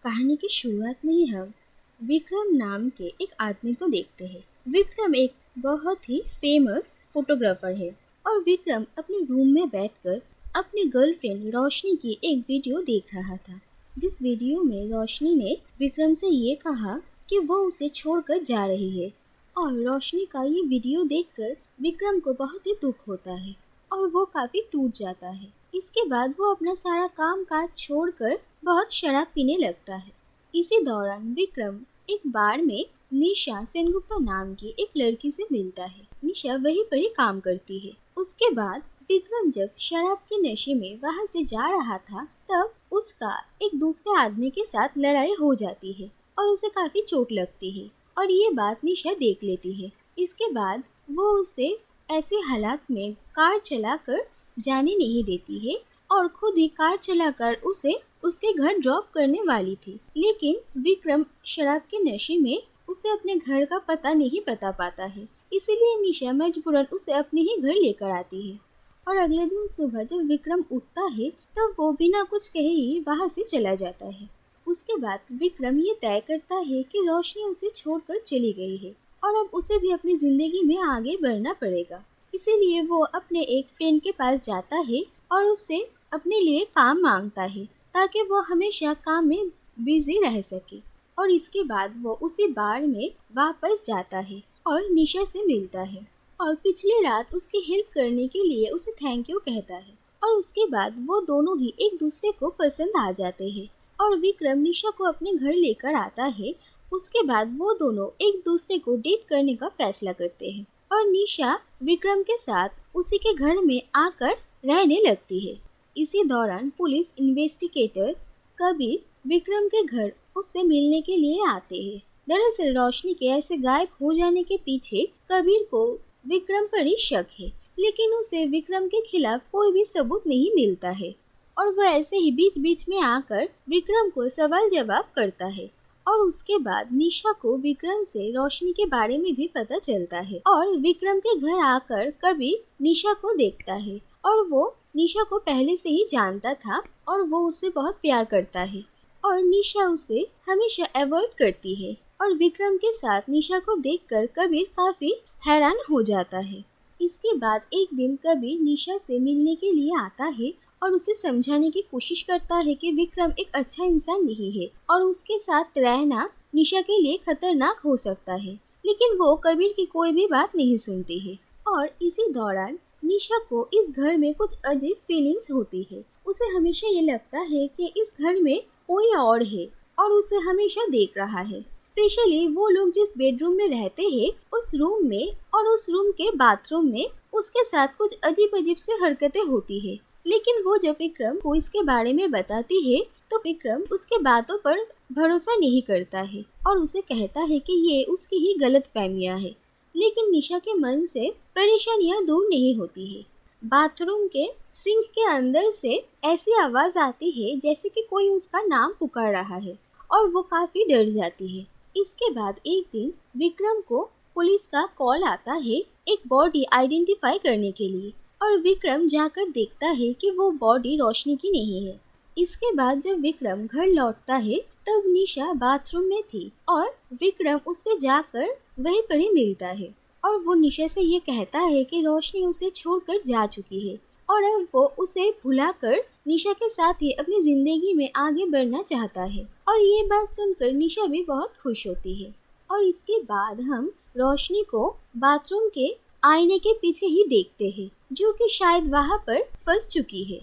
कहानी की शुरुआत में ही हम विक्रम नाम के एक आदमी को देखते हैं। विक्रम एक बहुत ही फेमस फोटोग्राफर है और विक्रम अपने रूम में बैठकर अपनी गर्लफ्रेंड रोशनी की एक वीडियो देख रहा था। जिस वीडियो में रोशनी ने विक्रम से ये कहा कि वो उसे छोड़कर जा रही है और रोशनी का ये वीडियो देखकर विक्रम को बहुत ही दुख होता है और वो काफी टूट जाता है। इसके बाद वो अपना सारा काम काज छोड़कर बहुत शराब पीने लगता है। इसी दौरान विक्रम एक बार में निशा सेनगुप्ता नाम की एक लड़की से मिलता है। निशा वहीं पर ही काम करती है। उसके बाद विक्रम जब शराब के नशे में वहां से जा रहा था तब उसका एक दूसरे आदमी के साथ लड़ाई हो जाती है और उसे काफी चोट लगती है और ये बात निशा देख लेती है। इसके बाद वो उसे ऐसे हालात में कार चलाकर जाने नहीं देती है और खुद ही कार चलाकर उसे उसके घर ड्रॉप करने वाली थी। लेकिन विक्रम शराब के नशे में उसे अपने घर का पता नहीं बता पाता है, इसीलिए निशा मजबूरन उसे अपने ही घर लेकर आती है। और अगले दिन सुबह जब विक्रम उठता है तब वो बिना कुछ कहे ही वहां से चला जाता है। उसके बाद विक्रम ये तय करता है कि रोशनी उसे छोड़कर चली गई है और अब उसे भी अपनी जिंदगी में आगे बढ़ना पड़ेगा। इसीलिए वो अपने एक फ्रेंड के पास जाता है और उससे अपने लिए काम मांगता है ताकि वो हमेशा काम में बिजी रह सके। और इसके बाद वो उसी बार में वापस जाता है और निशा से मिलता है और पिछली रात उसकी हेल्प करने के लिए उसे थैंक यू कहता है। और उसके बाद वो दोनों ही एक दूसरे को पसंद आ जाते हैं और विक्रम निशा को अपने घर लेकर आता है। उसके बाद वो दोनों एक दूसरे को डेट करने का फैसला करते हैं और निशा विक्रम के साथ उसी के घर में आकर रहने लगती है। इसी दौरान पुलिस इन्वेस्टिगेटर कबीर विक्रम के घर उससे मिलने के लिए आते हैं। दरअसल रोशनी के ऐसे गायब हो जाने के पीछे कबीर को विक्रम पर ही शक है, लेकिन उसे विक्रम के खिलाफ कोई भी सबूत नहीं मिलता है और वह ऐसे ही बीच बीच में आकर विक्रम को सवाल जवाब करता है। और उसके बाद निशा को विक्रम से रोशनी के बारे में भी पता चलता है और विक्रम के घर आकर कबीर निशा को देखता है और वो निशा को पहले से ही जानता था और वो उससे बहुत प्यार करता है और निशा उसे हमेशा अवॉइड करती है। और विक्रम के साथ निशा को देखकर कबीर काफी हैरान हो जाता है। इसके बाद एक दिन कबीर निशा से मिलने के लिए आता है और उसे समझाने की कोशिश करता है कि विक्रम एक अच्छा इंसान नहीं है और उसके साथ रहना निशा के लिए खतरनाक हो सकता है, लेकिन वो कबीर की कोई भी बात नहीं सुनती है। और इसी दौरान निशा को इस घर में कुछ अजीब फीलिंग्स होती है। उसे हमेशा ये लगता है कि इस घर में कोई और है और उसे हमेशा देख रहा है। स्पेशली वो लोग जिस बेडरूम में रहते हैं उस रूम में और उस रूम के बाथरूम में उसके साथ कुछ अजीब अजीब से हरकतें होती है। लेकिन वो जब विक्रम को इसके बारे में बताती है तो विक्रम उसके बातों पर भरोसा नहीं करता है और उसे कहता है कि ये उसकी ही गलतफहमियां है। लेकिन निशा के मन से परेशानियां दूर नहीं होती है। बाथरूम के सिंक के अंदर से ऐसी आवाज आती है जैसे कि कोई उसका नाम पुकार रहा है और वो काफी डर जाती है। इसके बाद एक दिन विक्रम को पुलिस का कॉल आता है एक बॉडी आइडेंटिफाई करने के लिए और विक्रम जाकर देखता है कि वो बॉडी रोशनी की नहीं है। इसके बाद जब विक्रम घर लौटता है तब निशा बाथरूम में थी और विक्रम उससे जाकर वहीं पर ही मिलता है और वो निशा से ये कहता है कि रोशनी उसे छोड़कर जा चुकी है और अब वो उसे भुलाकर निशा के साथ ही अपनी जिंदगी में आगे बढ़ना चाहता है। और ये बात सुनकर निशा भी बहुत खुश होती है। और इसके बाद हम रोशनी को बाथरूम के आईने के पीछे ही देखते हैं जो कि शायद वहां पर फंस चुकी है।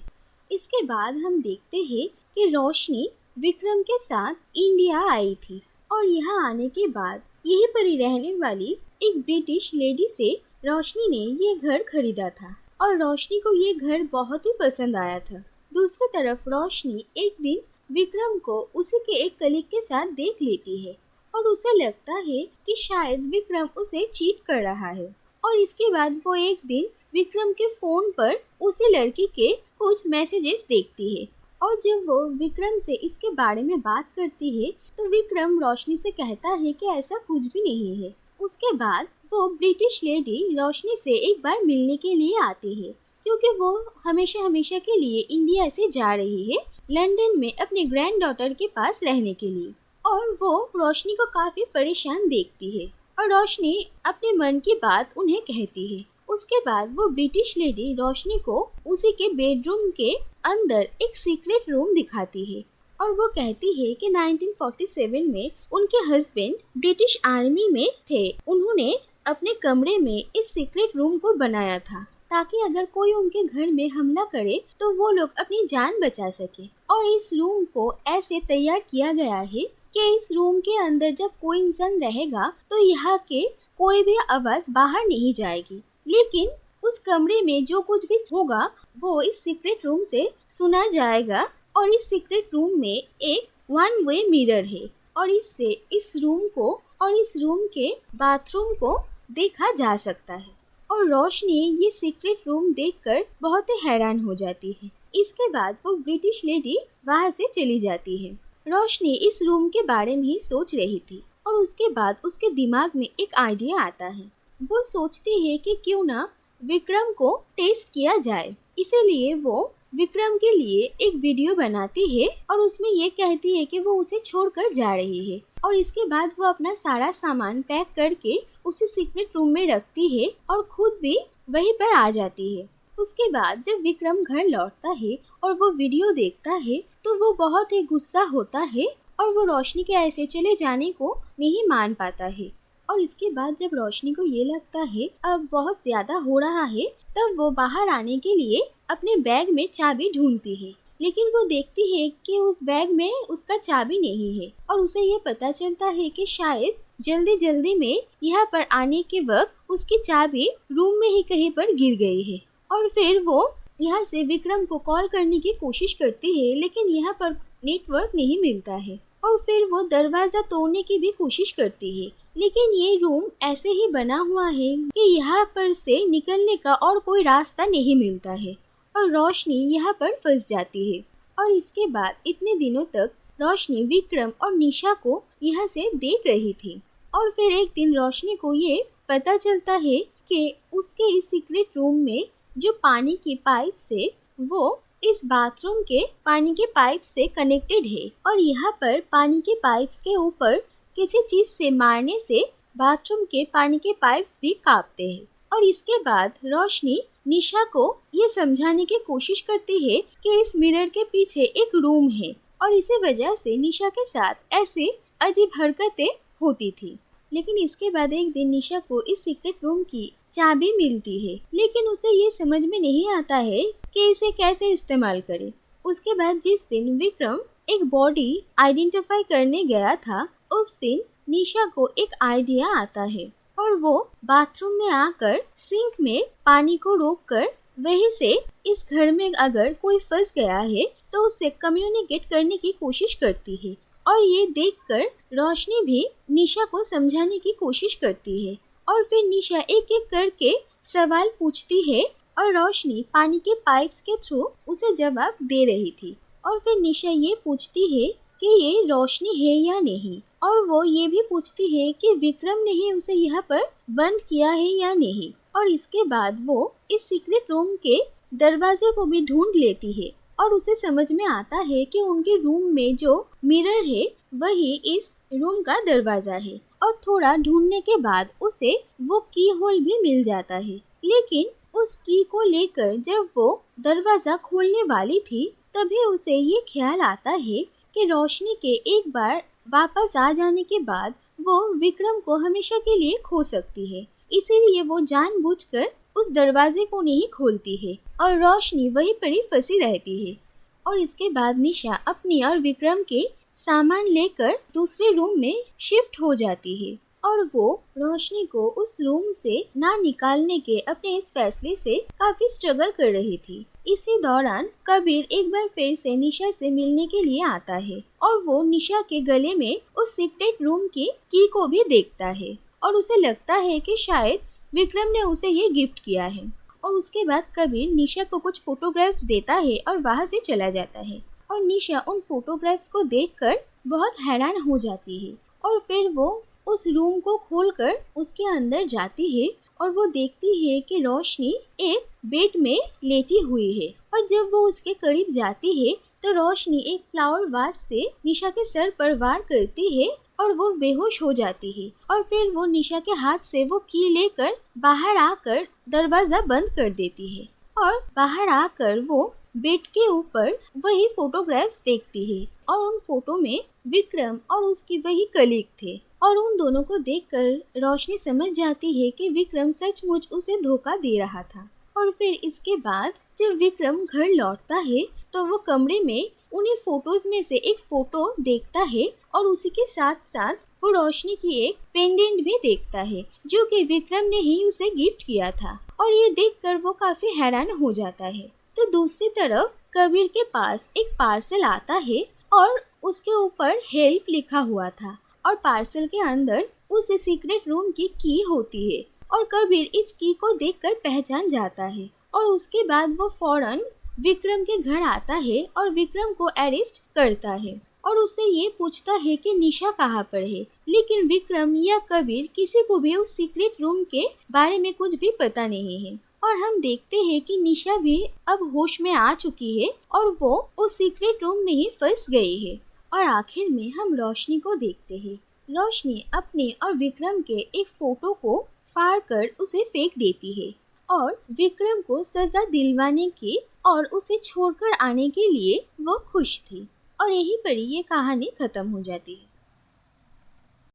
इसके बाद हम देखते हैं कि रोशनी विक्रम के साथ इंडिया आई थी और यहाँ आने के बाद यहीं पर ही रहने वाली एक ब्रिटिश लेडी से रोशनी ने ये घर खरीदा था और रोशनी को ये घर बहुत ही पसंद आया था। दूसरी तरफ रोशनी एक दिन विक्रम को उसी के एक कलीग के साथ देख लेती है और उसे लगता है कि शायद विक्रम उसे चीट कर रहा है। और इसके बाद वो एक दिन विक्रम के फोन पर उसी लड़की के कुछ मैसेजेस देखती है और जब वो विक्रम से इसके बारे में बात करती है तो विक्रम रोशनी से कहता है कि ऐसा कुछ भी नहीं है। उसके बाद वो ब्रिटिश लेडी रोशनी से एक बार मिलने के लिए आती है क्योंकि वो हमेशा हमेशा के लिए इंडिया से जा रही है लंदन में अपने ग्रैंड डॉटर के पास रहने के लिए। और वो रोशनी को काफी परेशान देखती है और रोशनी अपने मन की बात उन्हें कहती है। उसके बाद वो ब्रिटिश लेडी रोशनी को उसी के बेडरूम के अंदर एक सीक्रेट रूम दिखाती है और वो कहती है कि 1947 में उनके हस्बैंड ब्रिटिश आर्मी में थे। उन्होंने अपने कमरे में इस सीक्रेट रूम को बनाया था ताकि अगर कोई उनके घर में हमला करे तो वो लोग अपनी जान बचा सके। और इस रूम को ऐसे तैयार किया गया है कि इस रूम के अंदर जब कोई इंसान रहेगा तो यहाँ के कोई भी आवाज बाहर नहीं जाएगी, लेकिन उस कमरे में जो कुछ भी होगा वो इस सीक्रेट रूम से सुना जाएगा। और इस सीक्रेट रूम में एक वन वे मिरर है और इससे इस रूम को और इस रूम के बाथरूम को देखा जा सकता है। और रोशनी ये सीक्रेट रूम देखकर बहुत ही हैरान हो जाती है। इसके बाद वो ब्रिटिश लेडी वहाँ से चली जाती है। रोशनी इस रूम के बारे में ही सोच रही थी और उसके बाद उसके दिमाग में एक आइडिया आता है। वो सोचती है कि क्यों ना विक्रम को टेस्ट किया जाए। इसीलिए वो विक्रम के लिए एक वीडियो बनाती है और उसमें ये कहती है कि वो उसे छोड़कर जा रही है। और इसके बाद वो अपना सारा सामान पैक करके उसे सीक्रेट रूम में रखती है और खुद भी वहीं पर आ जाती है। उसके बाद जब विक्रम घर लौटता है और वो वीडियो देखता है तो वो बहुत ही गुस्सा होता है और वो रोशनी के ऐसे चले जाने को नहीं मान पाता है। और इसके बाद जब रोशनी को ये लगता है अब बहुत ज्यादा हो रहा है, तब वो बाहर आने के लिए अपने बैग में चाबी ढूंढती है, लेकिन वो देखती है कि उस बैग में उसका चाबी नहीं है। और उसे ये पता चलता है कि शायद जल्दी जल्दी में यहाँ पर आने के वक्त उसकी चाबी रूम में ही कहीं पर गिर गई है। और फिर वो यहाँ से विक्रम को कॉल करने की कोशिश करती है, लेकिन यहाँ पर नेटवर्क नहीं मिलता है। और फिर वो दरवाजा तोड़ने की भी कोशिश करती है, लेकिन ये रूम ऐसे ही बना हुआ है कि यहाँ पर से निकलने का और कोई रास्ता नहीं मिलता है और रोशनी यहाँ पर फंस जाती है। और इसके बाद इतने दिनों तक रोशनी विक्रम और निशा को यहाँ से देख रही थी। और फिर एक दिन रोशनी को ये पता चलता है कि उसके इस सीक्रेट रूम में जो पानी की पाइप से वो इस बाथरूम के पानी के पाइप से कनेक्टेड है। और यहाँ पर पानी के पाइप्स के ऊपर किसी चीज से मारने से बाथरूम के पानी के पाइप्स भी कांपते हैं। और इसके बाद रोशनी निशा को ये समझाने की कोशिश करती है कि इस मिरर के पीछे एक रूम है और इसी वजह से निशा के साथ ऐसे अजीब हरकतें होती थी। लेकिन इसके बाद एक दिन निशा को इस सीक्रेट रूम की चाबी मिलती है, लेकिन उसे ये समझ में नहीं आता है कि इसे कैसे इस्तेमाल करे। उसके बाद जिस दिन विक्रम एक बॉडी आइडेंटिफाई करने गया था, उस दिन निशा को एक आइडिया आता है और वो बाथरूम में आकर सिंक में पानी को रोककर वहीं से इस घर में अगर कोई फंस गया है तो उससे कम्युनिकेट करने की कोशिश करती है। और ये देखकर रोशनी भी निशा को समझाने की कोशिश करती है और फिर निशा एक एक करके सवाल पूछती है और रोशनी पानी के पाइप्स के थ्रू उसे जवाब दे रही थी। और फिर निशा ये पूछती है कि ये रोशनी है या नहीं, और वो ये भी पूछती है कि विक्रम ने ही उसे यहाँ पर बंद किया है या नहीं। और इसके बाद वो इस सीक्रेट रूम के दरवाजे को भी ढूंढ लेती है और उसे समझ में आता है कि उनके रूम में जो मिरर है वही इस रूम का दरवाजा है। और थोड़ा ढूंढने के बाद उसे वो की होल भी मिल जाता है, लेकिन उस की को लेकर जब वो दरवाजा खोलने वाली थी तभी उसे ये ख्याल आता है कि रोशनी के एक बार वापस आ जाने के बाद वो विक्रम को हमेशा के लिए खो सकती है। इसीलिए वो जानबूझकर उस दरवाजे को नहीं खोलती है और रोशनी वहीं पर ही फंसी रहती है। और इसके बाद निशा अपनी और विक्रम के सामान लेकर दूसरे रूम में शिफ्ट हो जाती है और वो रोशनी को उस रूम से ना निकालने के अपने इस फैसले से काफी स्ट्रगल कर रही थी। इसी दौरान कबीर एक बार फिर से निशा से मिलने के लिए आता है और वो निशा के गले में उस सीक्रेट रूम की को भी देखता है और उसे लगता है कि शायद विक्रम ने उसे ये गिफ्ट किया है। और उसके बाद कबीर निशा को कुछ फोटोग्राफ्स देता है और वहाँ से चला जाता है और निशा उन फोटोग्राफ्स को देखकर बहुत हैरान हो जाती है। और फिर वो उस रूम को खोलकर उसके अंदर जाती है और वो देखती है कि रोशनी एक बेड में लेटी हुई है। और जब वो उसके करीब जाती है तो रोशनी एक फ्लावर वास से निशा के सर पर वार करती है और वो बेहोश हो जाती है और फिर वो निशा के हाथ से वो की लेकर बाहर आकर दरवाजा बंद कर देती है और बाहर आकर वो बेड के ऊपर वही फोटोग्राफ्स देखती है और उन फोटो में विक्रम और उसकी वही कलीग थे और उन दोनों को देखकर रोशनी समझ जाती है कि विक्रम सचमुच उसे धोखा दे रहा था। और फिर इसके बाद जब विक्रम घर लौटता है तो वो कमरे में उन्हीं फोटोज में से एक फोटो देखता है और उसी के साथ साथ वो रोशनी की एक पेंडेंट भी देखता है जो कि विक्रम ने ही उसे गिफ्ट किया था और ये देखकर वो काफी हैरान हो जाता है। तो दूसरी तरफ कबीर के पास एक पार्सल आता है और उसके ऊपर हेल्प लिखा हुआ था और पार्सल के अंदर उस सीक्रेट रूम की की होती है और कबीर इस की को देखकर पहचान जाता है और उसके बाद वो फौरन विक्रम के घर आता है और विक्रम को अरेस्ट करता है और उससे ये पूछता है कि निशा कहाँ पर है, लेकिन विक्रम या कबीर किसी को भी उस सीक्रेट रूम के बारे में कुछ भी पता नहीं है और हम देखते हैं कि निशा भी अब होश में आ चुकी है और वो उस सीक्रेट रूम में ही फंस गई है। और आखिर में हम रोशनी को देखते हैं। रोशनी अपने और विक्रम के एक फोटो को फाड़ कर उसे फेंक देती है और विक्रम को सजा दिलवाने की और उसे छोड़कर आने के लिए वो खुश थी और यहीं पर ये कहानी खत्म हो जाती है।